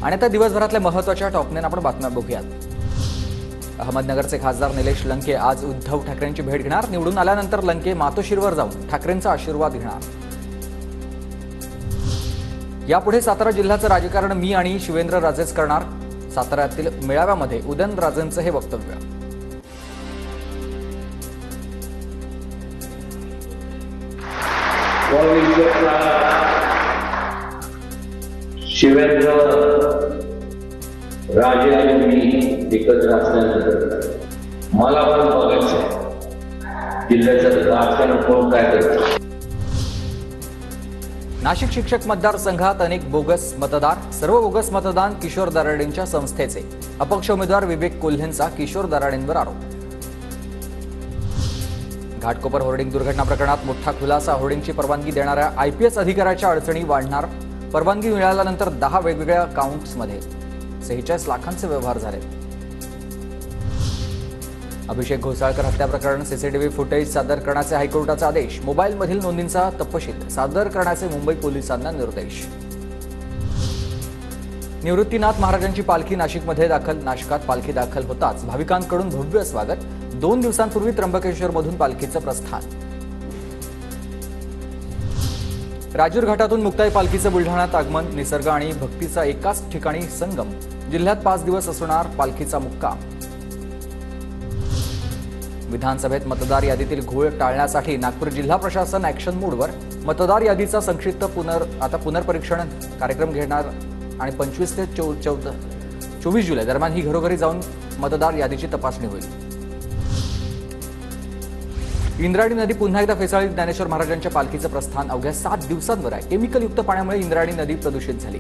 आणि आता दिवसभरातल्या महत्त्वाच्या टॉप 10 आपण बातम्या बघूयात। अहमदनगरचे खासदार निलेश लंके आज उद्धव ठाकरेंची भेट घेणार। निवडून आल्यानंतर लंके मातोश्रीवर जाऊन ठाकरेंचा आशीर्वाद घेणार। यापुढे सातारा जिल्ह्याचं राजकारण मी आणि शिवेंद्रराजेच करणार। साताऱ्यातील मेळाव्यामध्ये उदयनराजेंचं हे वक्तव्य। शिवेंद्र राजे आणि मी एकत्र असल्यानंतर मला पण बघायचं जिल्ह्याचं राजकारण कोण काय करतं। नाशिक शिक्षक मतदारसंघात अनेक बोगस मतदार। सर्व बोगस मतदान किशोर दराडेंच्या संस्थेचे। अपक्ष उमेदवार विवेक कोल्हेंचा किशोर दराडेंवर आरोप। घाटकोपर होर्डिंग दुर्घटना प्रकरणात मोठा खुलासा। होर्डिंगची परवानगी देणाऱ्या आयपीएस अधिकाऱ्याच्या अडचणी वाढणार। परवानगी मिळाल्यानंतर 10 वेगवेगळ्या अकाउंट्समध्ये 46 लाखांचे व्यवहार झाले। अभिषेक घोसाळकर हत्या प्रकरण सीसीटीव्ही फुटेज सादर करण्याचे हायकोर्टाचा आदेश। मोबाईलमधील नोंदींचा तपशील सादर करण्याचे मुंबई पोलिसांना निर्देश। निवृत्तीनाथ महाराजांची पालखी नाशिकमध्ये दाखल। नाशिकात पालखी दाखल होताच भाविकांकडून भव्य स्वागत। 2 दिवसांपूर्वी त्र्यंबकेश्वरमधून पालखीचं प्रस्थान। राजूर घाटातून मुक्ताई पालखीचं बुलढाण्यात आगमन। निसर्ग आणि भक्तीचा एकाच ठिकाणी संगम। जिल्ह्यात 5 दिवस असणार पालखीचा मुक्काम। विधानसभेत मतदार यादीतील घोळ टाळण्यासाठी नागपूर जिल्हा प्रशासन ॲक्शन मोडवर। मतदार यादीचा संक्षिप्त पुनर्परीक्षण कार्यक्रम घेणार आणि 25 ते 24 जुलै दरम्यान ही घरोघरी जाऊन मतदार यादीची तपासणी होईल। इंद्रायणी नदी पुन्हा एकदा फेसाळली। ज्ञानेश्वर महाराजांच्या पालखीचं प्रस्थान अवघ्या 7 दिवसांवर आहे। केमिकलयुक्त पाण्यामुळे इंद्रायणी नदी प्रदूषित झाली।